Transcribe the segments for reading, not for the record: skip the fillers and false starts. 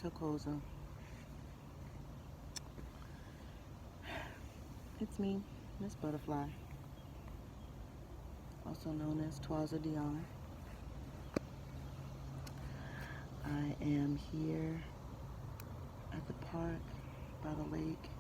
Tokoza. It's me, Miss Buttafly, also known as Twaza Dion. I am here at the park by the lake.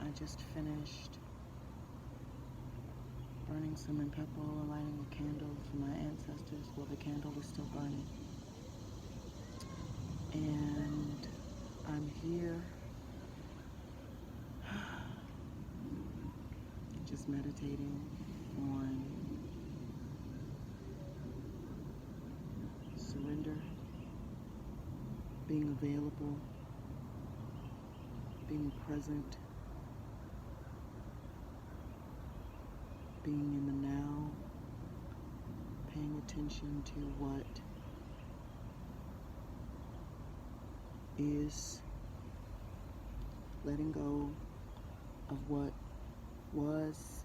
I just finished burning some impepo and lighting a candle for my ancestors while the candle was still burning. And I'm here just meditating on surrender, being available, being present, being in the now, paying attention to what is, letting go of what was,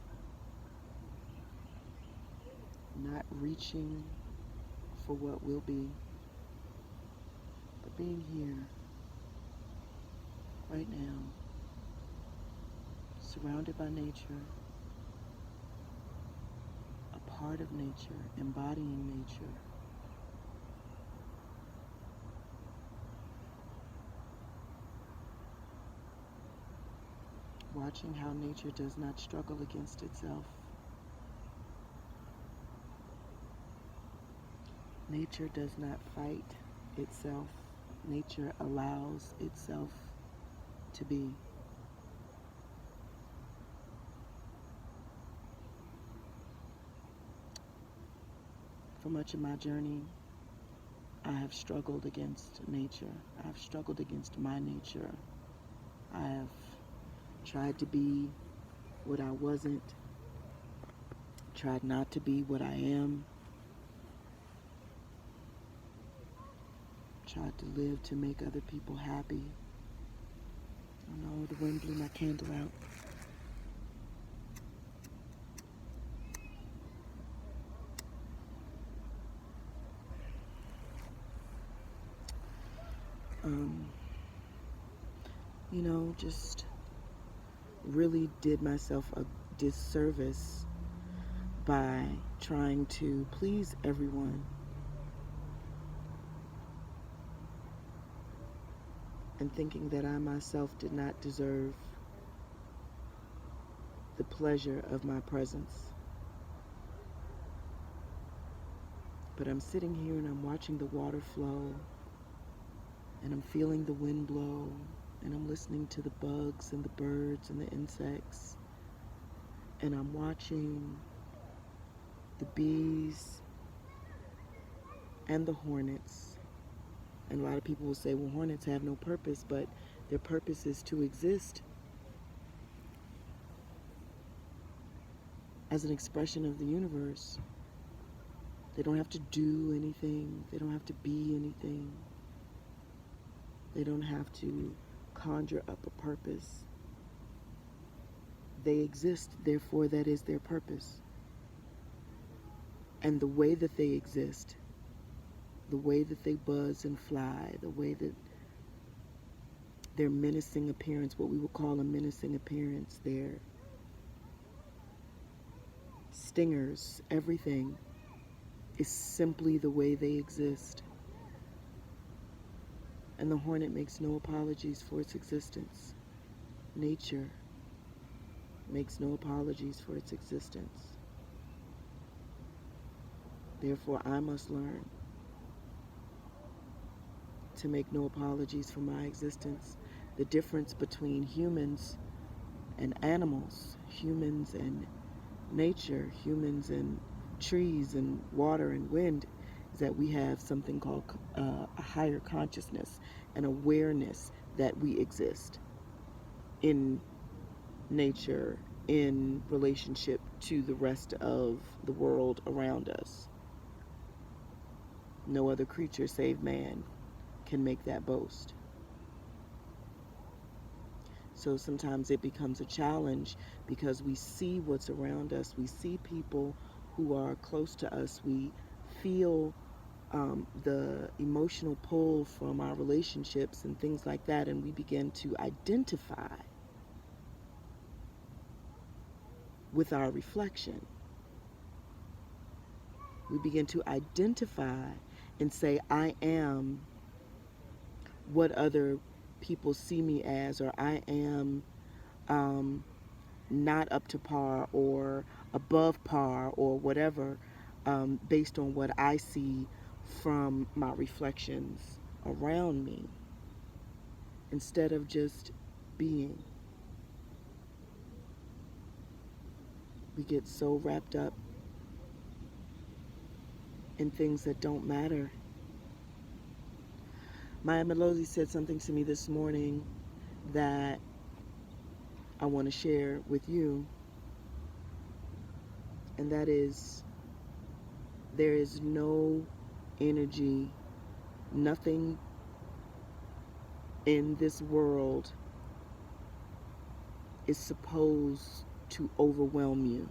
not reaching for what will be, but being here, right now, surrounded by nature, a part of nature, embodying nature. Watching how nature does not struggle against itself. Nature does not fight itself. Nature allows itself to be. For much of my journey, I have struggled against nature. I have struggled against my nature. I have tried to be what I wasn't, tried not to be what I am, tried to live to make other people happy. Oh no, the wind blew my candle out. Just really did myself a disservice by trying to please everyone and thinking that I myself did not deserve the pleasure of my presence. But I'm sitting here and I'm watching the water flow, and I'm feeling the wind blow, and I'm listening to the bugs and the birds and the insects, and I'm watching the bees and the hornets. And a lot of people will say, well, hornets have no purpose, but their purpose is to exist as an expression of the universe. They don't have to do anything. They don't have to be anything. They don't have to conjure up a purpose. They exist, therefore that is their purpose. And the way that they exist, the way that they buzz and fly, the way that their menacing appearance, what we would call a menacing appearance, their stingers, everything is simply the way they exist. And the hornet makes no apologies for its existence. Nature makes no apologies for its existence. Therefore, I must learn to make no apologies for my existence. The difference between humans and animals, humans and nature, humans and trees and water and wind, is that we have something called a higher consciousness, an awareness that we exist in nature in relationship to the rest of the world around us. No other creature save man can make that boast. So sometimes it becomes a challenge because we see what's around us. We see people who are close to us. We feel the emotional pull from our relationships and things like that, and we begin to identify with our reflection. We begin to identify and say, I am what other people see me as, or I am um, not up to par or above par or whatever, based on what I see from my reflections around me, instead of just being. We get so wrapped up in things that don't matter. Maya Melosi said something to me this morning that I want to share with you, and that is, there is no energy, nothing in this world is supposed to overwhelm you.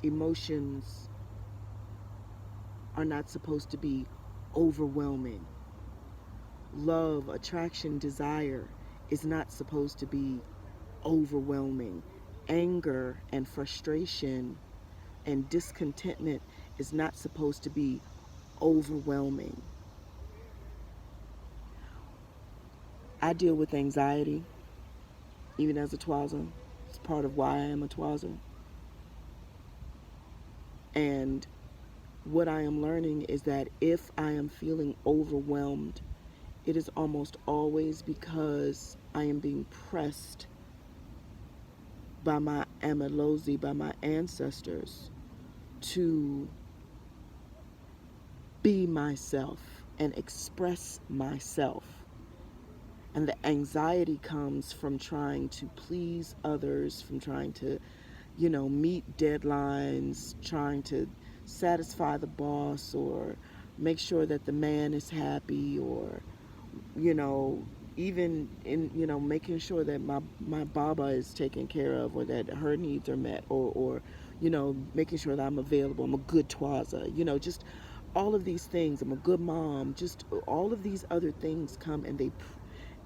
Emotions are not supposed to be overwhelming. Love, attraction, desire is not supposed to be overwhelming. Anger and frustration and discontentment is not supposed to be overwhelming. I deal with anxiety, even as a Twaza. It's part of why I am a Twaza. And what I am learning is that if I am feeling overwhelmed, it is almost always because I am being pressed by my Amelosi, by my ancestors, to be myself and express myself. And the anxiety comes from trying to please others, from trying to, meet deadlines, trying to satisfy the boss, or make sure that the man is happy, or, even in, making sure that my baba is taken care of, or that her needs are met, or making sure that I'm available, I'm a good Twaza, just all of these things, I'm a good mom, just all of these other things come, and they,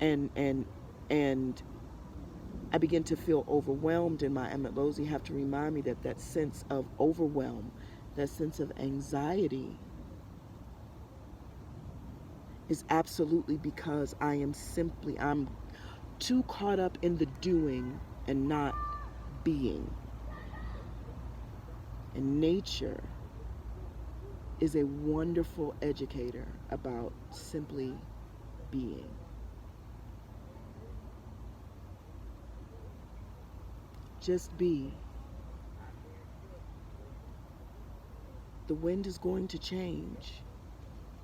and I begin to feel overwhelmed, and my Ametlosi have to remind me that that sense of overwhelm, that sense of anxiety, is absolutely because I'm too caught up in the doing and not being. And nature is a wonderful educator about simply being. Just be. The wind is going to change.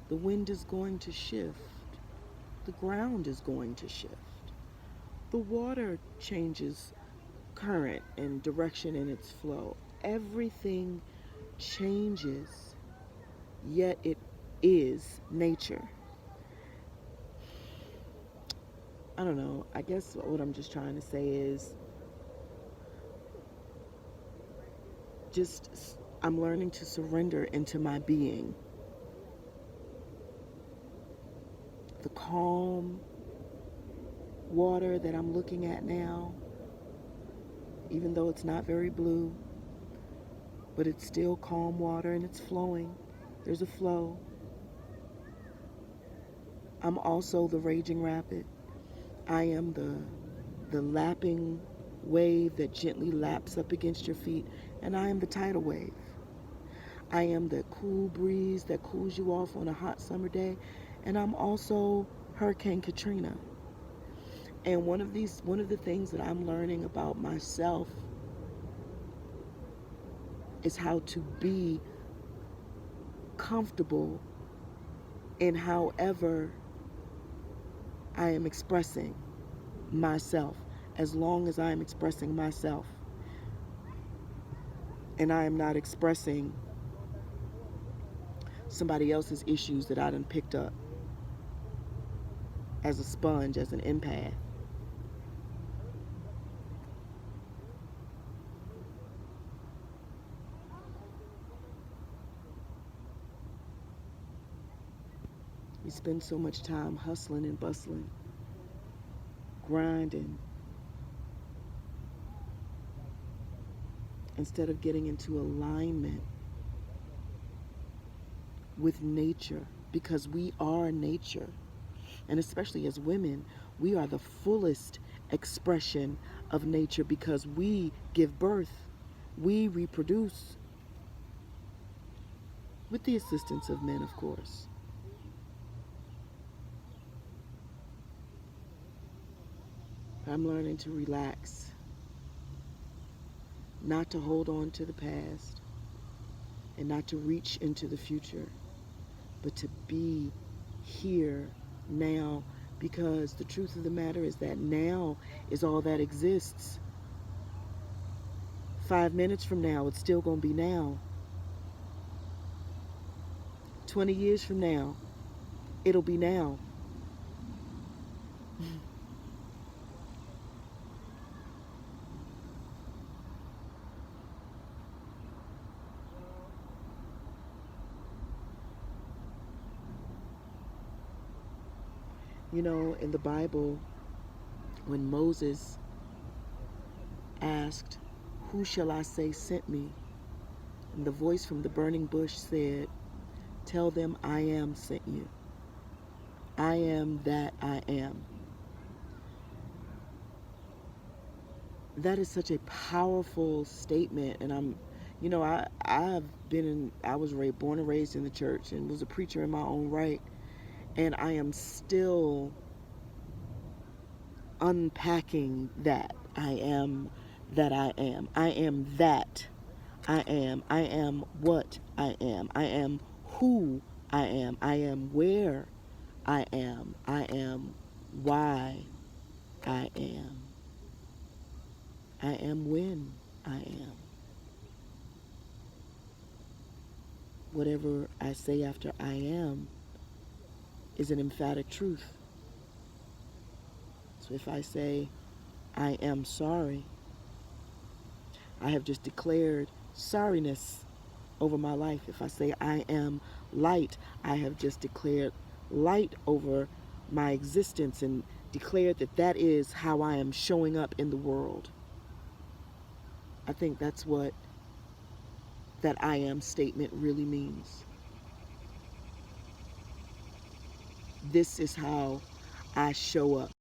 The wind is going to shift. The ground is going to shift. The water changes current and direction in its flow. Everything changes, yet it is nature. I don't know. I guess what I'm just trying to say is I'm learning to surrender into my being. The calm water that I'm looking at now, even though it's not very blue, but it's still calm water and it's flowing. There's a flow. I'm also the raging rapid. I am the lapping wave that gently laps up against your feet, and I am the tidal wave. I am the cool breeze that cools you off on a hot summer day, and I'm also Hurricane Katrina. And one of the things that I'm learning about myself is how to be comfortable in however I am expressing myself, as long as I am expressing myself and I am not expressing somebody else's issues that I done picked up as a sponge, as an empath. spend so much time hustling and bustling, grinding, instead of getting into alignment with nature, because we are nature. And especially as women, we are the fullest expression of nature because we give birth, we reproduce, with the assistance of men, of course. I'm learning to relax, not to hold on to the past, and not to reach into the future, but to be here now, because the truth of the matter is that now is all that exists. 5 minutes from now, it's still going to be now. 20 years from now, it'll be now. You know, in the Bible, when Moses asked, "Who shall I say sent me?" and the voice from the burning bush said, "Tell them I am sent you. I am that I am." That is such a powerful statement. And I was born and raised in the church and was a preacher in my own right. And I am still unpacking that. I am that I am. I am that I am. I am what I am. I am who I am. I am where I am. I am why I am. I am when I am. Whatever I say after I am is an emphatic truth. So if I say I am sorry, I have just declared sorriness over my life. If I say I am light, I have just declared light over my existence and declared that that is how I am showing up in the world. I think that's what that I am statement really means. This is how I show up.